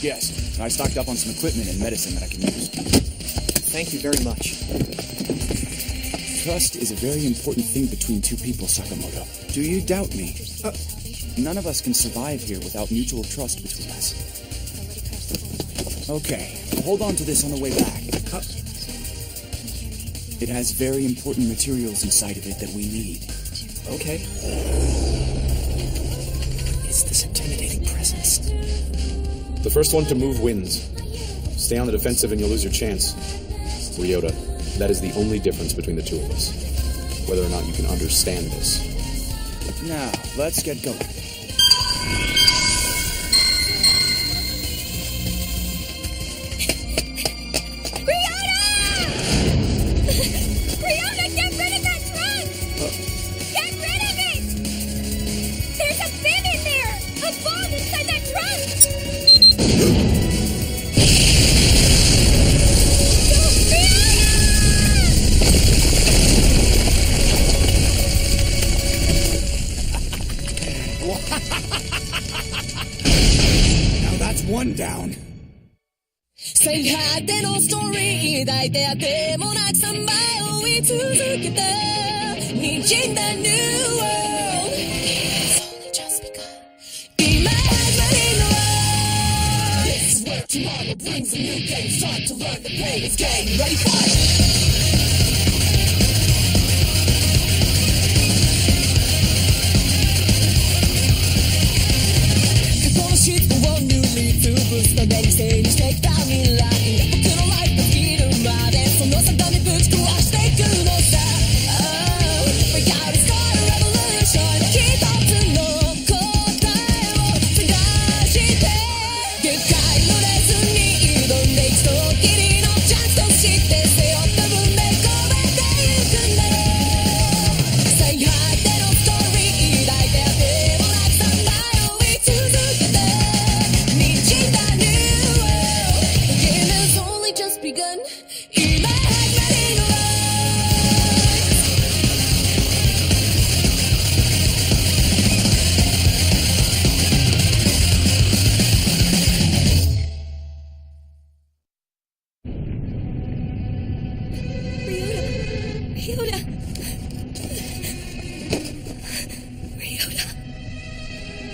Yes, I stocked up on some equipment and medicine that I can use. Thank you very much. Trust is a very important thing between two people, Sakamoto. Do you doubt me? None of us can survive here without mutual trust between us. Okay, hold on to this on the way back. It has very important materials inside of it that we need. Okay. Is this intimidating presence? The first one to move wins. Stay on the defensive and you'll lose your chance. Ryota, that is the only difference between the two of us. Whether or not you can understand this. Now, let's get going. One down. Say hi, they no story. 抱いてあてもなく3倍追い続けて滲んだ New World. It's only just begun. Be my husband in the world. This is where tomorrow brings a new game. It's time to learn the pain. It's game. Ready, fight.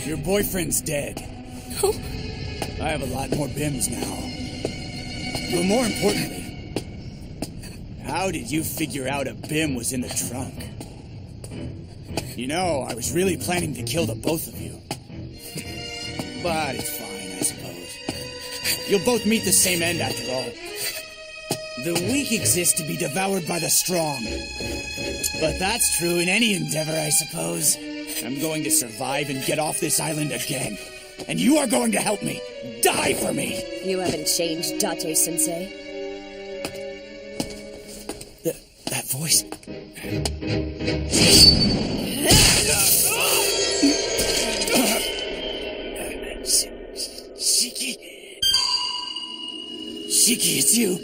Your boyfriend's dead. No. I have a lot more Btöms now. But more importantly, how did you figure out a Btöm was in the trunk? You know, I was really planning to kill the both of you. But it's fine, I suppose. You'll both meet the same end after all. The weak exist to be devoured by the strong. But that's true in any endeavor, I suppose. I'm going to survive and get off this island again. And you are going to help me. Die for me. You haven't changed, Date-sensei. That voice. Shiki. Shiki, it's you.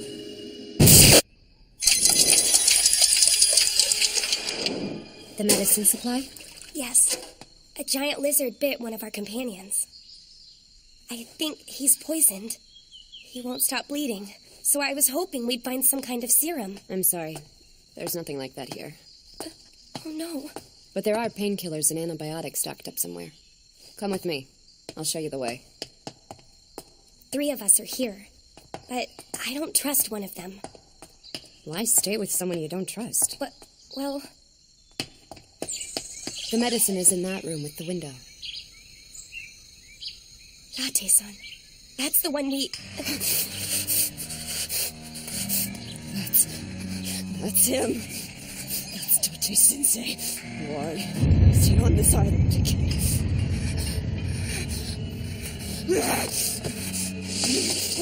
The medicine supply? Yes. A giant lizard bit one of our companions. I think he's poisoned. He won't stop bleeding, so I was hoping we'd find some kind of serum. I'm sorry. There's nothing like that here. Oh, no. But there are painkillers and antibiotics stocked up somewhere. Come with me. I'll show you the way. 3 of us are here, but I don't trust one of them. Why stay with someone you don't trust? But, well... The medicine is in that room with the window. Date-san. That's the one we... That's him. That's Date-sensei. Why is he on this island again?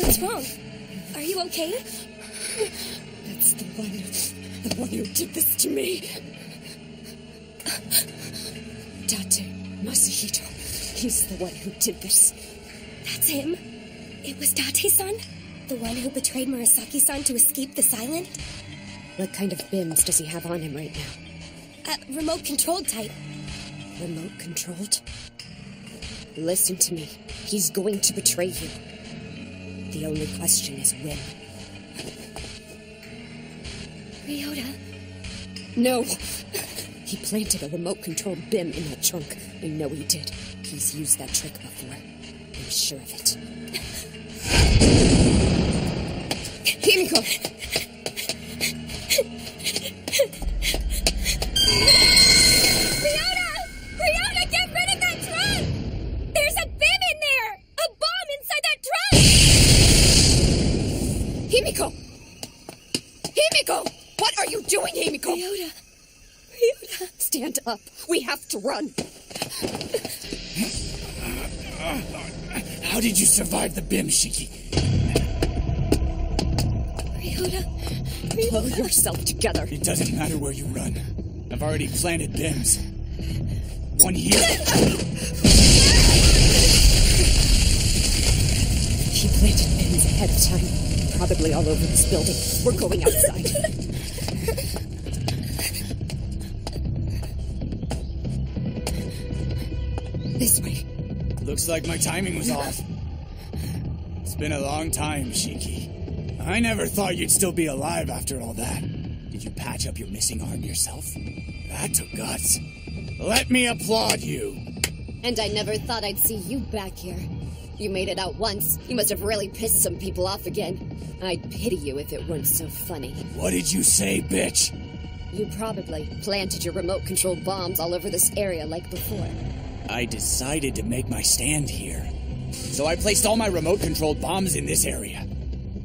What's wrong? Are you okay? That's the one who did this to me. Date Masahito. He's the one who did this. That's him. It was Date-san? The one who betrayed Murasaki-san to escape this island? What kind of Btöms does he have on him right now? Remote-controlled type. Remote-controlled? Listen to me. He's going to betray you. The only question is when. Ryota. No! He planted a remote-controlled BIM in that trunk. I know he did. He's used that trick before. I'm sure of it. Himiko! Ryota! Ryota, get rid of that trunk! There's a BIM in there! A bomb inside that trunk! Himiko! Himiko! What are you doing, Himiko? Ryota. Stand up. We have to run. How did you survive the BIM, Shiki? Ryota. Pull yourself together. It doesn't matter where you run. I've already planted BIMs. One here. He planted pins ahead of time. Probably all over this building. We're going outside. This way. Looks like my timing was off. It's been a long time, Shiki. I never thought you'd still be alive after all that. Did you patch up your missing arm yourself? That took guts. Let me applaud you. And I never thought I'd see you back here. You made it out once. You must have really pissed some people off again. I'd pity you if it weren't so funny. What did you say, bitch? You probably planted your remote-controlled bombs all over this area like before. I decided to make my stand here. So I placed all my remote-controlled bombs in this area.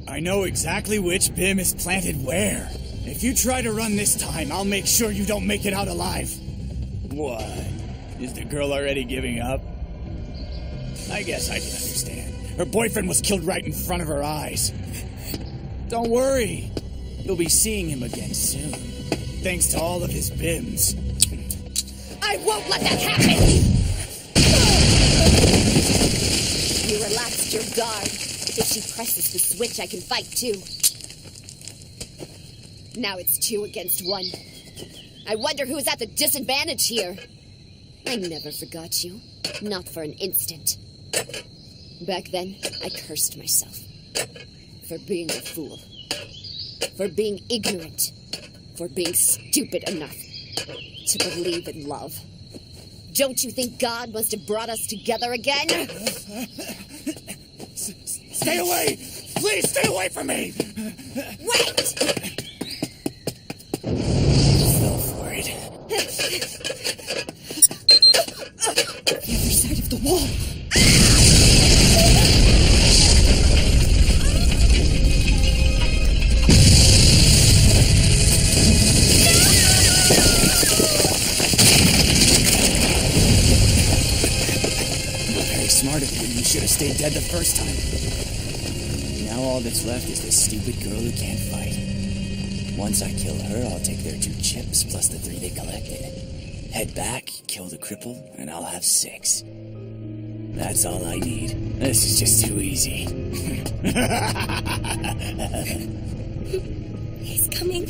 I know exactly which BIM is planted where. If you try to run this time, I'll make sure you don't make it out alive. What? Is the girl already giving up? I guess I can understand. Her boyfriend was killed right in front of her eyes. Don't worry. You'll be seeing him again soon. Thanks to all of his BIMs. I won't let that happen! You relaxed your guard. If she presses the switch, I can fight too. Now it's 2 against 1. I wonder who's at the disadvantage here. I never forgot you. Not for an instant. Back then, I cursed myself. For being a fool. For being ignorant. For being stupid enough to believe in love. Don't you think God must have brought us together again? Stay away! Please stay away from me! Wait! Fell for it. The other side of the wall. Very smart of you. You should have stayed dead the first time. Now all that's left is this stupid girl who can't fight. Once I kill her, I'll take their 2 chips plus the 3 they collected. Head back, kill the cripple, and I'll have 6. That's all I need. This is just too easy. He's coming.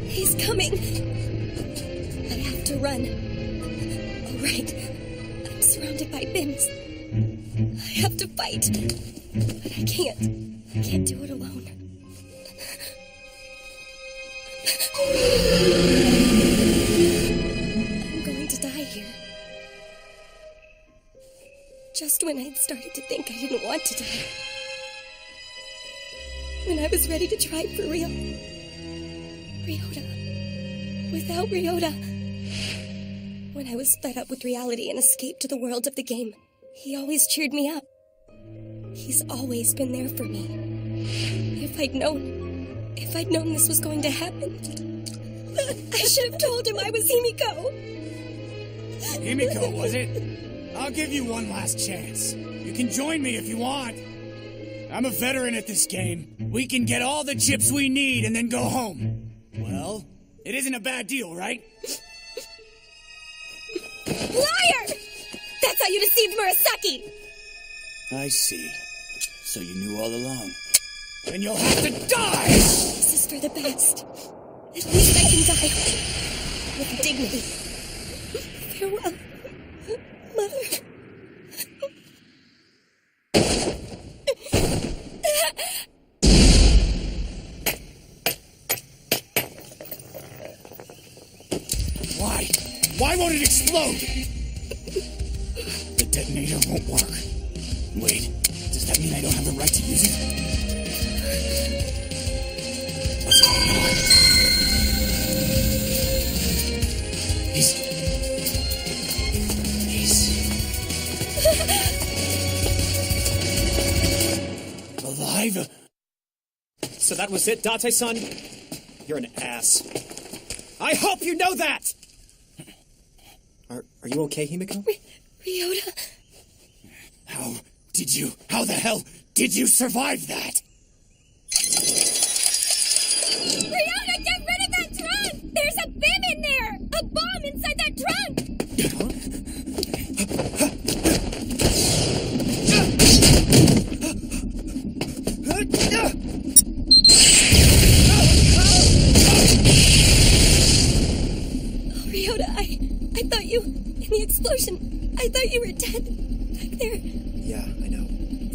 He's coming. I have to run. All right. I'm surrounded by BIMs. I have to fight. But I can't. I can't do it alone. I'm going to die here. Just when I'd started to think I didn't want to die. When I was ready to try for real. Ryota. Without Ryota. When I was fed up with reality and escaped to the world of the game, he always cheered me up. He's always been there for me. If I'd known this was going to happen, I should have told him I was Himiko. Himiko, was it? I'll give you one last chance. You can join me if you want. I'm a veteran at this game. We can get all the chips we need and then go home. Well, it isn't a bad deal, right? Liar! That's how you deceived Murasaki! I see. So you knew all along. Then you'll have to die! This is for the best. At least I can die with dignity. Farewell, Mother. Why won't it explode? The detonator won't work. Wait, does that mean I don't have the right to use it? What's going on? He's alive? So that was it, Date-san? You're an ass. I hope you know that! Are you okay, Himiko? Ryota. How the hell did you survive that? Ryota, get rid of that trunk! There's a BIM in there! A bomb inside that trunk! Ryota, I thought you... In the explosion, I thought you were dead. Back there. Yeah, I know.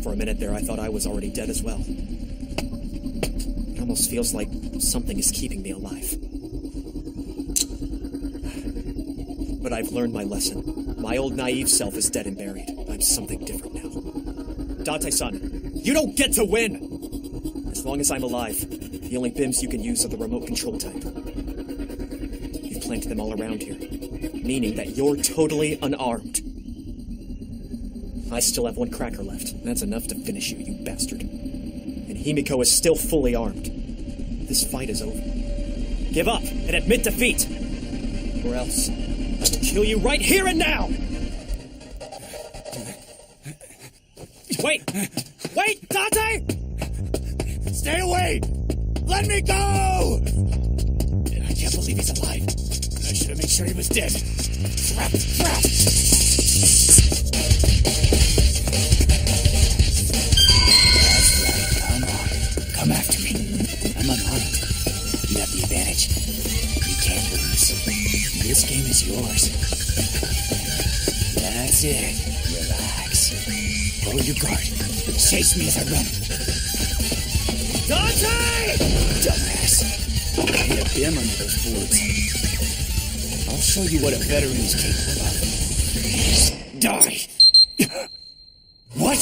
For a minute there, I thought I was already dead as well. It almost feels like something is keeping me alive. But I've learned my lesson. My old naive self is dead and buried. I'm something different now. Date-san, you don't get to win! As long as I'm alive, the only BIMs you can use are the remote control type. You've planted them all around here, meaning that you're totally unarmed. I still have one cracker left. That's enough to finish you, you bastard. And Himiko is still fully armed. This fight is over. Give up and admit defeat! Or else, I will kill you right here and now! Wait! Wait, Date! Stay away! Let me go! I can't believe he's alive. I should have made sure he was dead. Trap! That's right, come on. Come after me. I'm unarmed. You have the advantage. You can't lose. This game is yours. That's it. Relax. Lower your guard. Chase me as I run. Date! Dumbass. I hit a BIM under those boards. I'll show you what a veteran is capable of. Die! What?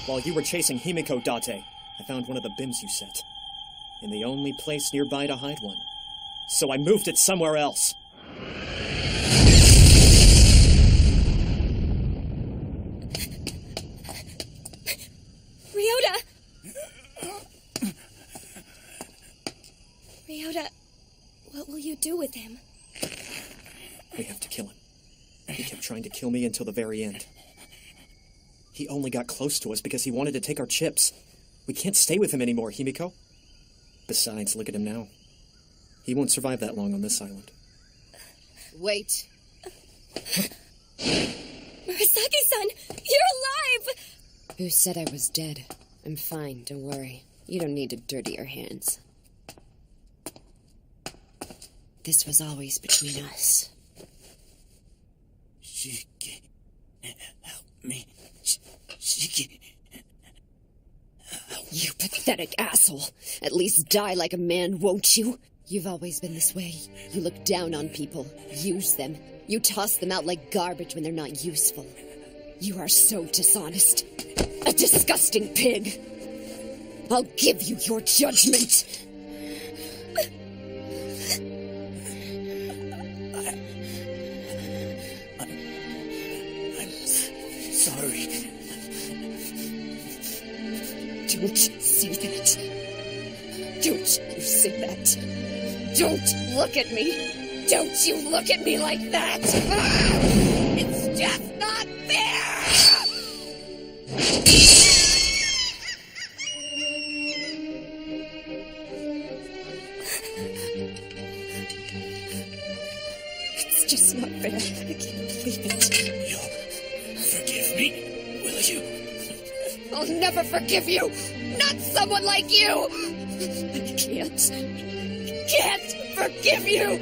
While you were chasing Himiko, Date, I found one of the BIMs you set. In the only place nearby to hide one. So I moved it somewhere else. Ryota! Ryota, what will you do with him? We have to kill him. He kept trying to kill me until the very end. He only got close to us because he wanted to take our chips. We can't stay with him anymore, Himiko. Besides, look at him now. He won't survive that long on this island. Wait. Murasaki-san, you're alive! Who said I was dead? I'm fine, don't worry. You don't need to dirty your hands. This was always between us. She can't help me. She can't help me. You pathetic asshole. At least die like a man, won't you? You've always been this way. You look down on people, use them. You toss them out like garbage when they're not useful. You are so dishonest. A disgusting pig. I'll give you your judgment. I'm sorry. Don't say that. Don't you say that. Don't look at me. Don't you look at me like that. It's just not fair. It's just not fair. I can't believe it. You'll forgive me, will you? I'll never forgive you! Not someone like you! I can't forgive you!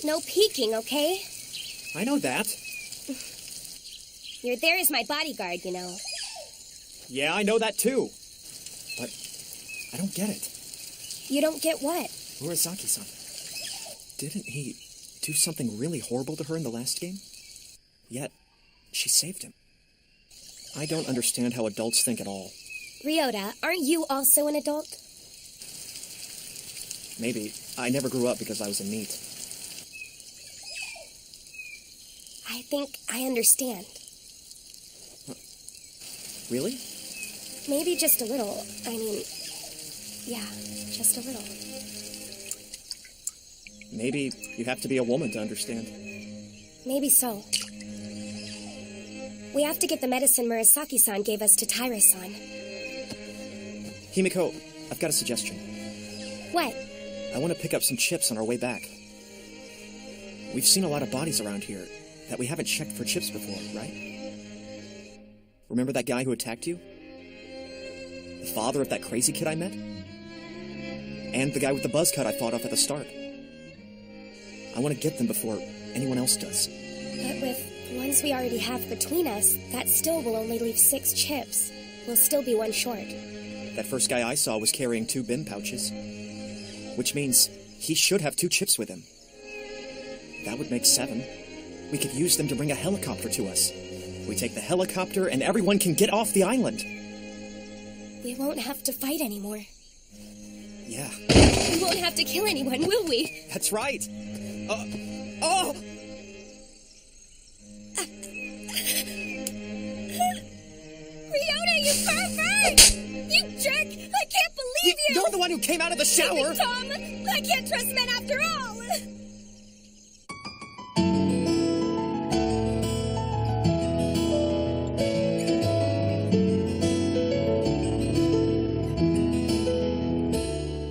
No peeking, okay? I know that. You're there as my bodyguard, you know. Yeah, I know that too. But I don't get it. You don't get what? Murasaki-san. Didn't he do something really horrible to her in the last game? Yet, she saved him. I don't understand how adults think at all. Ryota, aren't you also an adult? Maybe. I never grew up because I was a NEET. I think I understand. Really? Maybe just a little. I mean, yeah, just a little. Maybe you have to be a woman to understand. Maybe so. We have to get the medicine Murasaki-san gave us to Taira-san. Himiko, I've got a suggestion. What? I want to pick up some chips on our way back. We've seen a lot of bodies around here that we haven't checked for chips before, right? Remember that guy who attacked you? The father of that crazy kid I met? And the guy with the buzz cut I fought off at the start. I want to get them before anyone else does. But with the ones we already have between us, that still will only leave 6 chips. We'll still be 1 short. That first guy I saw was carrying 2 bin pouches. Which means he should have 2 chips with him. That would make 7. We could use them to bring a helicopter to us. We take the helicopter and everyone can get off the island. We won't have to fight anymore. Yeah. We won't have to kill anyone, will we? That's right. Ryota, you pervert! You jerk! I can't believe you! You're the one who came out of the shower! Tom! I can't trust men after all!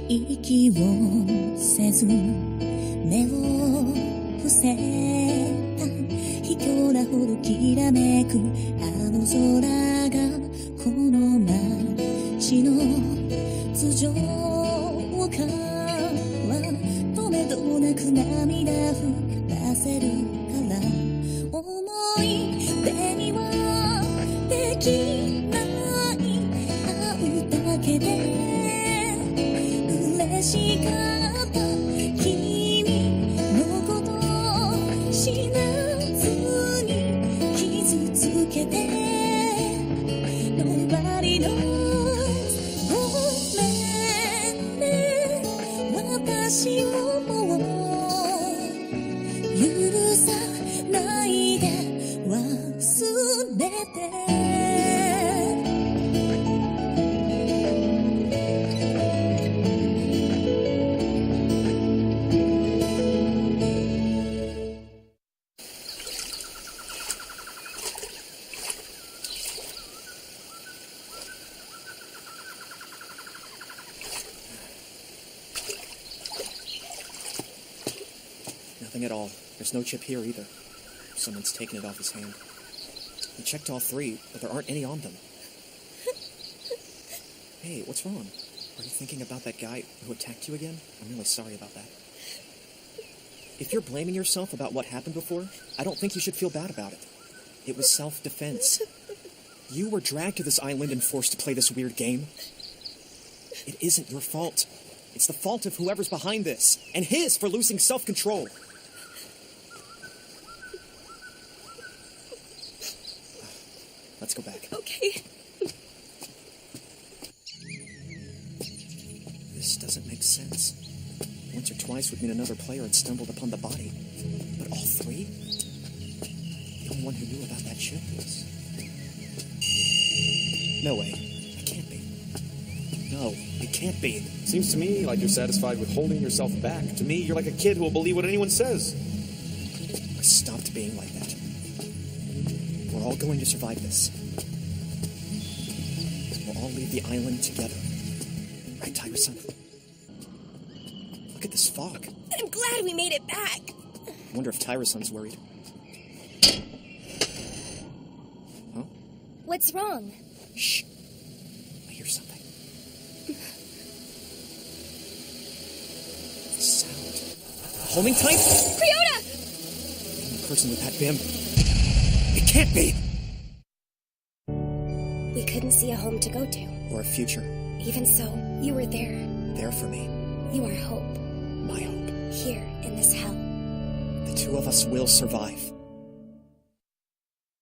息をせず目を伏せた卑怯なほどきらめくあの空がこの街の頭上からとめどなく涙降らせるから思い出にはできない会うだけで嬉しかった君のこと知らずに傷つけて Nobody knows ごめんね私をもう許さないで忘れてNothing at all. There's no chip here either. Someone's taken it off his hand. We checked all 3, but there aren't any on them. Hey, what's wrong? Are you thinking about that guy who attacked you again? I'm really sorry about that. If you're blaming yourself about what happened before, I don't think you should feel bad about it. It was self-defense. You were dragged to this island and forced to play this weird game. It isn't your fault. It's the fault of whoever's behind this, and his for losing self-control. Let's go back. Okay. This doesn't make sense. Once or twice would mean another player had stumbled upon the body. But all 3? The only one who knew about that chip was... No way. It can't be. No, it can't be. Seems to me like you're satisfied with holding yourself back. To me, you're like a kid who will believe what anyone says. I stopped being like that. We're all going to survive this. We'll all leave the island together. Right, Taira-san? Look at this fog. I'm glad we made it back. I wonder if Taira-san's worried. Huh? What's wrong? Shh. I hear something. The sound. homing type? Ryota! The only person with that Bim. It can't be! We couldn't see a home to go to. Or a future. Even so, you were there. There for me. You are hope. My hope. Here, in this hell. The two of us will survive.